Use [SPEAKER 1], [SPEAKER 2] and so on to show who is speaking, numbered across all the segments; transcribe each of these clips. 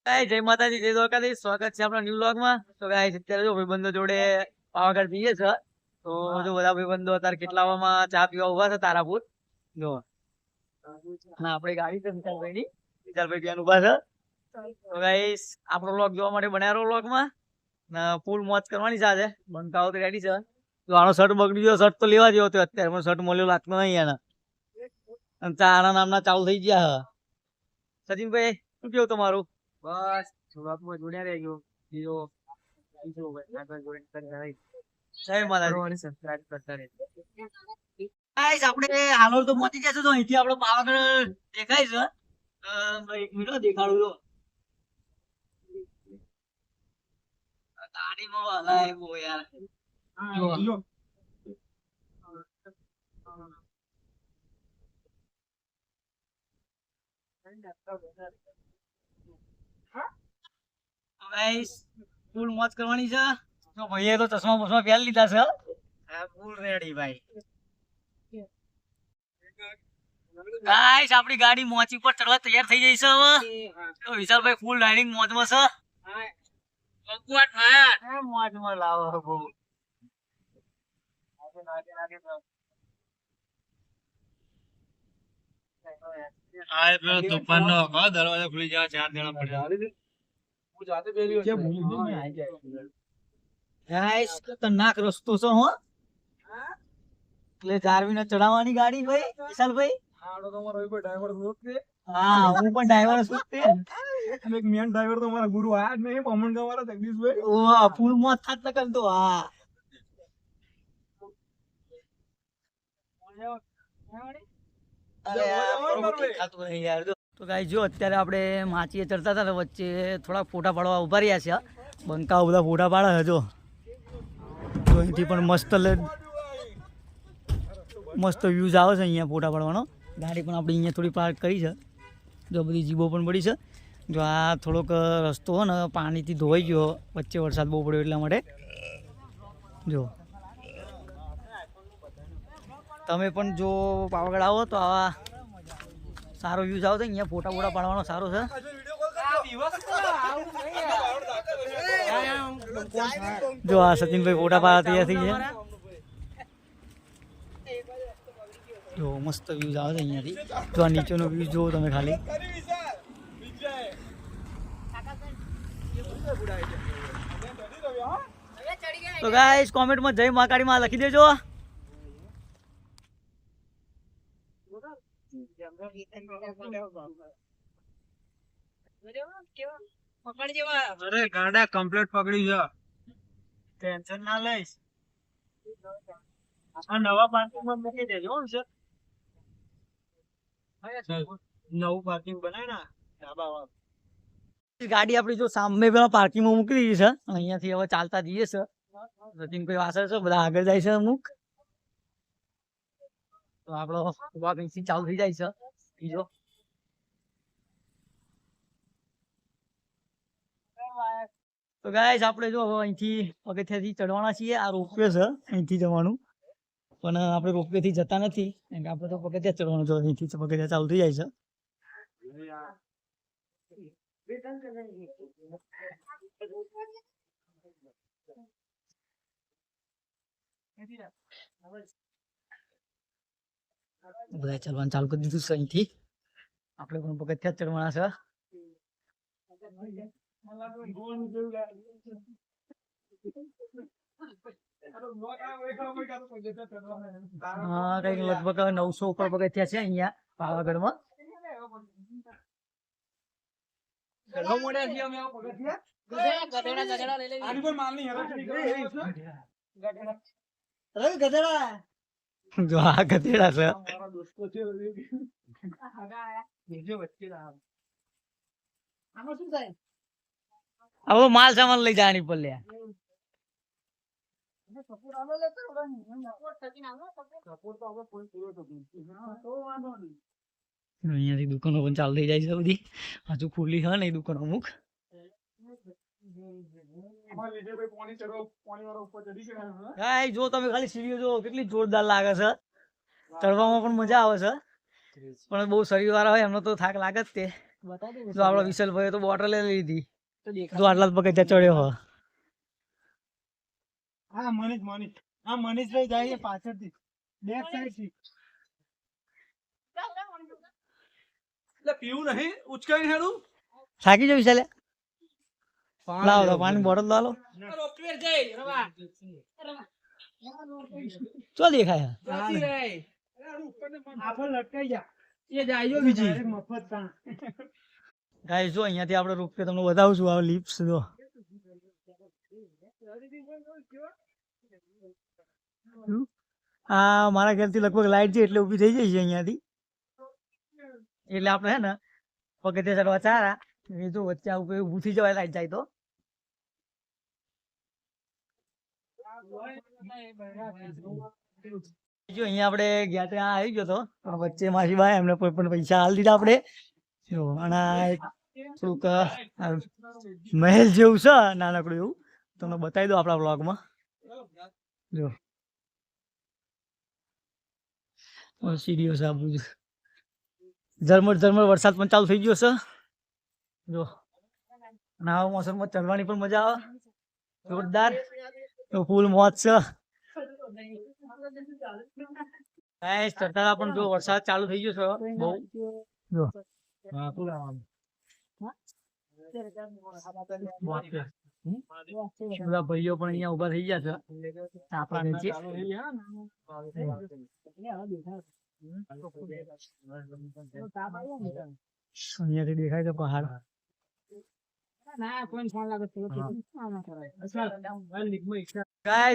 [SPEAKER 1] જય માતાજી, જય દ્વારકાધીશ. સ્વાગત છે આપણા ન્યુ વ્લોગ માં. તો ગાઈસ અત્યારે જો ભાઈબંધો જોડે પાવાગઢ જઈએ છે. તો જો બધા ભાઈબંધો અત્યારે કેટલામાં ચા પીવા ઉભા છે તારાપુર. જો હા, આપણી ગાડી છે વિશાલભાઈ ની. વિશાલભાઈ ત્યાં ઉભા છે. તો ગાઈસ આપણો વ્લોગ જોવા માટે બનાવ્યો વ્લોગ માં ફૂલ મોજ કરવાની છે આજે. બંકાઓ તો રેડી છે. તો આનો શર્ટ બગડી ગયો, શર્ટ તો લેવા જેવો હતો. અત્યારે પણ શર્ટ મળ્યો લાગતો નહીં આના. અને તારા નામના ચાલુ થઈ ગયા. સચિનભાઈ શું કેવું તમારું? બસ સુરતમાં જોડ્યા રહી ગયો. બીજો આપણે હાલોલ તો પહોંચી જશે. તો અહીંથી આપડે પાવાગઢ દેખાય છે. એક મિનિટ દેખાડું તો ગાડીમાં હલાય બહુ યાર. ફૂલ મોજ કરવાની છે. તો ભાઈએ તો ચશ્મા બસમાં પહેરી લીધા છે. ફૂલ રેડી ભાઈ. ગાઈસ આપણી ગાડી મોચી પર ચડવા તૈયાર થઈ જઈ છે હવે. તો વિશાલભાઈ ફૂલ રાઇડિંગ મોજમાં છે. મોજમાં લાવો બહુ. દરવાજા ખુલી જાય 4 જણા પડ્યા. ખતરનાક રસ્તો છે હો. એટલે જારવીને ચડાવવાની ગાડી ભાઈ વિશાલભાઈ. હા, હું પણ ડ્રાઈવર છું. એક મેન ડ્રાઈવર તો મારા ગુરુ આયા જ નહીં, પમણ વાળા જગદીશભાઈ. ઓહ, ફૂલ મોજ થાત ન કરતો. હા, તો ગાઈસ જો અત્યારે આપણે માચીએ ચડતા હતા તો વચ્ચે થોડા ફોટા પાડવા ઉભા રહ્યા છે. બંકાઓ બધા ફોટા પાડે છે. જો અહીંથી પણ મસ્ત વ્યૂઝ આવે છે અહીંયા ફોટા પાડવાનો. ગાડી પણ આપણે અહીંયા થોડી પાર્ક કરી છે. જો બધી જીબો પણ પડી છે. જો આ થોડોક રસ્તો હોય ને પાણીથી ધોવાઈ ગયો, વચ્ચે વરસાદ બહુ પડ્યો એટલા માટે. જો તમે પણ જો પાવાગઢ આવો તો આવા સારો વ્યૂઝ આવે છે. અહીંયા ફોટા બોટા પાડવાનો સારો છે. જો આ સચિનભાઈ ફોટા પાડવા તૈયાર થઈ ગયા. જો મસ્ત વ્યૂઝ આવે છે અહીંયાથી. જો આ નીચેનો વ્યૂઝ જુઓ તમે ખાલી. તો ગાઈસ કોમેન્ટમાં જય મહાકાળી માં લખી દેજો. અરે ગાડા કમ્પ્લીટ પકડી છે. ટેન્શન ના લઈશ. આ નવા પાર્કિંગમાં મૂકી દેજો સર. નવું પાર્કિંગ બનાય ને ધાબા વાળું. ગાડી આપડી જો સામે પેલા પાર્કિંગમાં મૂકી દીધી છે. અહીંયાથી હવે ચાલતા જઈએ છે. સચિન કોઈ વાસર છે, બધા આગળ જાય છે અમુક. તો આપણો વોક અહીંથી ચાલુ થઈ જાય છે. બીજો તો ગાઈસ આપણે જો અહીંથી પગથિયાથી ચડવાના છીએ. આ રોપવે છે, અહીંથી જવાનું. પણ આપણે રોપવે થી જતા નથી, કારણ કે આપણે તો પગથિયા ચડવાનું છે. અહીંથી પગથિયા ચાલુ થઈ જાય છે. બધા ચાલવાનું ચાલુ કરી દીધું છે. અહીંથી આપણે પણ પગથિયા ચડવાના છે. હા, કઈક લગભગ 900 ઉપર પગથિયા છે અહીંયા પાવાગઢમાં. જો આ ગધેડા છે. હવે માલ સામાન લઈ જવાની પડે. અહીંયાથી દુકાનો પણ ચાલુ થઈ જાય છે બધી. હજુ ખુલ્લી છે ને દુકાનો અમુક. જો તમે ખાલી સીડીઓ જો કેટલી જોરદાર લાગે છે. ચડવામાં પણ મજા આવે છે. પણ બહુ શરીર વાળા હોય એમનો તો થાક લાગે જ તે. તો આપડો વિશાલભાઈ તો બોટલ લઈ લીધી તો આટલા પગથિયા ચડ્યો હો
[SPEAKER 2] હા મનીષભાઈ જાય છે પાછળથી બેક સાઈડ થી એટલે પીવું નહીં ઉચકાઈ હેડું
[SPEAKER 1] થાકી જો વિશાલે લાવો તો પાણી બોટલ લાવો ચો દેખાય
[SPEAKER 2] આપણે લટકાઈ જા એ જાય બીજી મફત
[SPEAKER 1] ગાઈસ જો અહીંયાથી આપણે રૂપ તમને બતાવું છું આ લિફ્ટ જો આ મારા ખ્યાલથી લગભગ લાઈટ છે એટલે ઊભી થઈ જાય છે અહીંયાથી એટલે આપણે હે ને પગથિયા ચડવા ચારા એ જો વચ્ચે આવું ઊભું થઈ જવાય લાઈટ જાય તો જો અહીંયા આપણે ગયા ત્યાં આવી ગયો તો પણ વચ્ચે માસી ભાઈ એમને કોઈ પણ પૈસા હાલ દીધા આપણે જો અને થોડુંક મહેલ જેવું છે નાનકડું એવું તમને બતાવી દો આપણા બ્લોગમાં જો સીડીઓ છે આ બધું ઝરમર વરસાદ પણ ચાલુ થઈ ગયો છે જો અને આવા મોસમમાં ચડવાની પણ મજા આવે જોરદાર તો ફૂલ મોજ છે ચડતા પણ જો વરસાદ ચાલુ થઈ ગયો છે બહુ જો બધા ભાઈઓ પણ અહીંયા ઉભા થઈ ગયા છે આપણા નીચે અહીંયાથી દેખાય છે પહાડ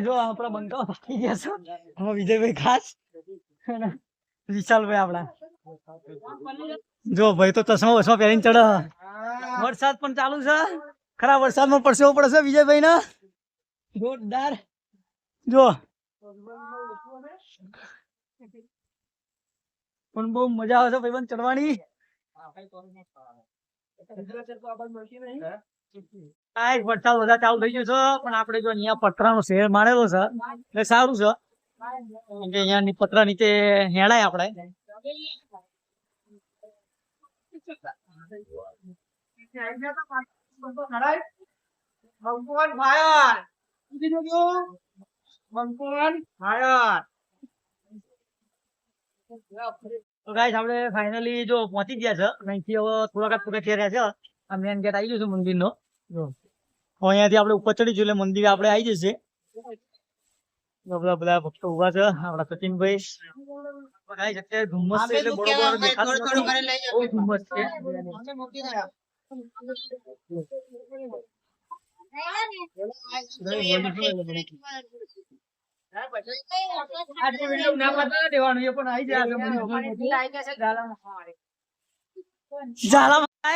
[SPEAKER 1] જો આપડા બંકા થાકી ગયા છે વિજયભાઈ ખાસ વિશાલભાઈ આપડા જો ભાઈ તો ચશ્મા વસમાં પહેરીને ચડે વરસાદ પણ ચાલુ છે ખરા વરસાદમાં પરસેવો પડશે વિજયભાઈ ને જોરદાર જો પણ બહુ મજા આવે છે ભાઈ ચડવાની વરસાદ બધા ચાલુ થઈ ગયો છે પણ આપડે જો અહીંયા પતરાનો શેર મારેલો છે એટલે સારું છે કે અહીંયા પતરા નીચે હેડાય આપડે તો ગાઈસ આપણે ફાઇનલી જો પહોંચી ગયા છે અહીંથી હવે થોડાક પગથિયા રહ્યા છે આ મેન ગેટ આવી ગયો છે મંદિરનો જો અહીંયાથી આપણે ઉપર ચડી એટલે મંદિર આપણે આવી જશે બધા ભક્તો ઉભા છે આપડા સચિનભાઈ ગાઈસ અત્યારે ધુમ્મસ છે એટલે બરોબર દેખાતું બહુ ધુમ્મસ છે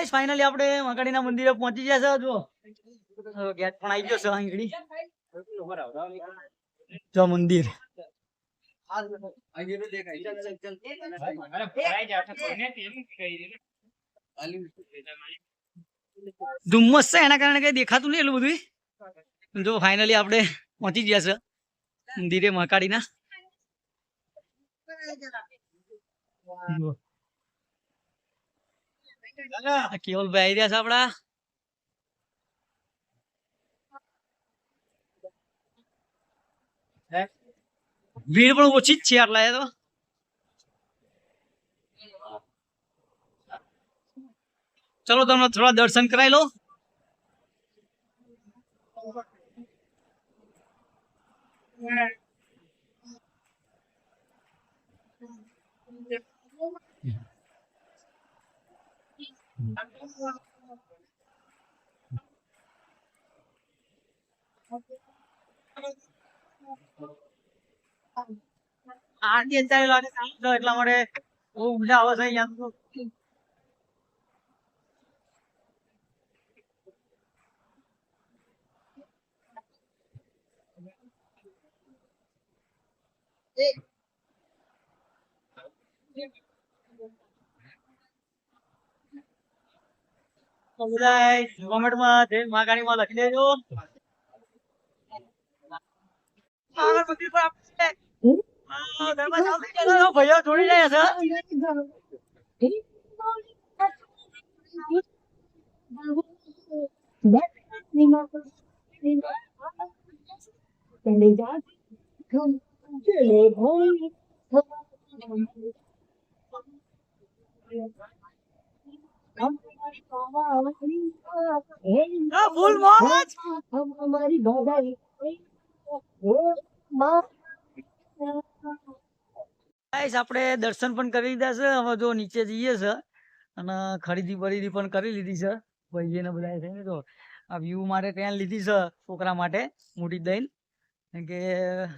[SPEAKER 1] ફાઇનલી આપણે મકાડીના મંદિરે પહોંચી ગયા છે જો ગેટ પણ આવી ગયો છે અહીં જો મંદિર ધુમ્મસ છે એના કારણે કઈ દેખાતું નહીં એટલું બધું જો ફાઇનલી આપણે પહોંચી ગયા છે મંદિરે મહાકાળીના કેવલભાઈ આવી રહ્યા છે આપડા ભીડ પણ ઓછી જ છે આટલા તો ચલો તમને થોડા દર્શન કરાવી લો આરતી અત્યારે લાગે એટલા માટે બહુ મજા આવે છે અહીંયા કોમેન્ટમાં જય મહાકાળીમાં લખી દેજો ભાઈઓ જોડી જાય છે ફૂલ મોજ ગાઈસ આપણે દર્શન પણ કરી લીધા છે હવે જો નીચે જઈએ છે અને ખરીદી બરીદી પણ કરી લીધી છે ભાઈને બધા થઈને જો આ વ્યૂ માટે ટ્રેન લીધી છે છોકરા માટે મોટી દઈને કેમ કે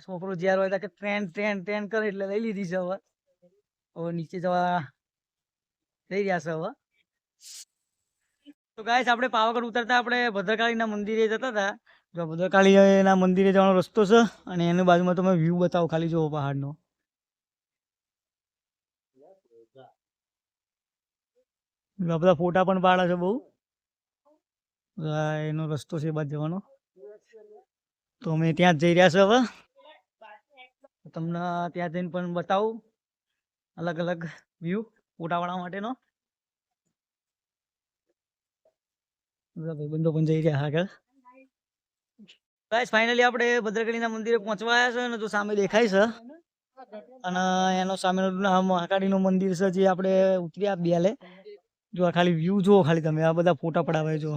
[SPEAKER 1] છોકરો જ્યારે હોય ત્યારે ટ્રેન ટ્રેન ટ્રેન કરે એટલે લઈ લીધી છે હવે હવે નીચે જવા જઈ રહ્યા છે હવે તો ગાઈસ આપણે પાવાગઢ ઉતરતા આપણે ભદ્રકાળીના મંદિરે જતા હતા જો ભદ્રકાળીના મંદિરે જવાનો રસ્તો છે અને એની બાજુમાં તમે વ્યૂ બતાવો ખાલી જો પહાડનો આ બધા ફોટા પણ પાડે છે બહુ એનો રસ્તો છે એ બાજુ જવાનો તો અમે ત્યાં જ જઈ રહ્યા છે હવે તમને ત્યાં જઈને પણ બતાવું અલગ અલગ વ્યૂ ફોટા પાડવા માટેનો બધા ભાઈબંધો પણ જઈ રહ્યા આગળ ગાઈસ ફાઇનલી આપણે ભદ્રકાળીના મંદિરે પહોંચવા આવ્યા છે અને જો સામે દેખાય છે અને એનો સામેનું મહાકાળીનું મંદિર છે જે આપણે ઉતર્યા બેલે જો આ ખાલી વ્યૂ જુઓ ખાલી તમે આ બધા ફોટા પડાવે જો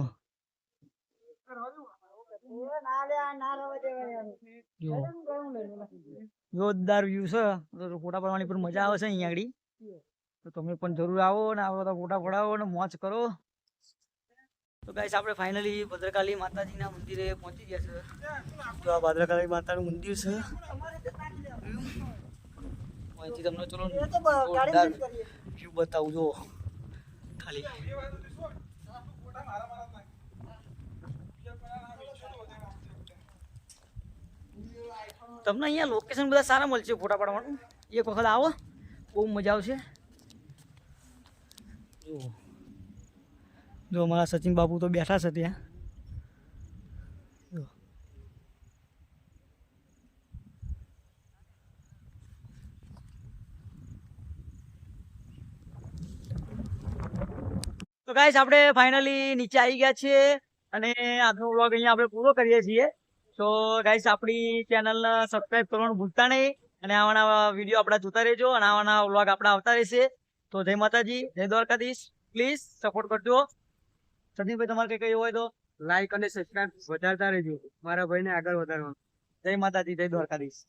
[SPEAKER 1] જોરદાર વ્યૂ છે તો ફોટા પાડવાની પણ મજા આવે છે અહીંયા આગળ તો તમે પણ જરૂર આવો ને આ બધા ફોટા પડાવો ને મોજ કરો તો ગાઈસ આપણે ફાઇનલી ભદ્રકાળી માતાજીના મંદિરે પહોંચી ગયા છે તો આ ભદ્રકાળી માતાનું મંદિર છે અહીંથી તમને ચલો જોરદાર વ્યૂ બતાવું જો ખાલી તમને અહીંયા લોકેશન બધા સારા મળશે ફોટા પાડવાનું એક વખત આવો બહુ મજા આવશે જો અમારા સચિન બાપુ તો બેઠા છે ત્યાં તો ગાઈસ આપણે ફાઇનલી નીચે આવી ગયા છીએ અને આજનો વ્લોગ અહીંયા આપણે પૂરો કરીએ છીએ તો ગાઈસ આપણી ચેનલને સબસ્ક્રાઇબ કરવાનું ભૂલતા નહીં અને આવાના વિડીયો આપણા જોતા રહેજો અને આવાના વ્લોગ આપણા આવતા રહેશે તો જય માતાજી જય દ્વારકાધીશ પ્લીઝ સપોર્ટ કરજો સચિનભાઈ તમારે કઈ કહ્યું હોય તો
[SPEAKER 2] લાઈક અને સબસ્ક્રાઇબ વધારતા રહેજો મારા ભાઈને આગળ વધારવા
[SPEAKER 1] જય માતાજી જય દ્વારકાધીશ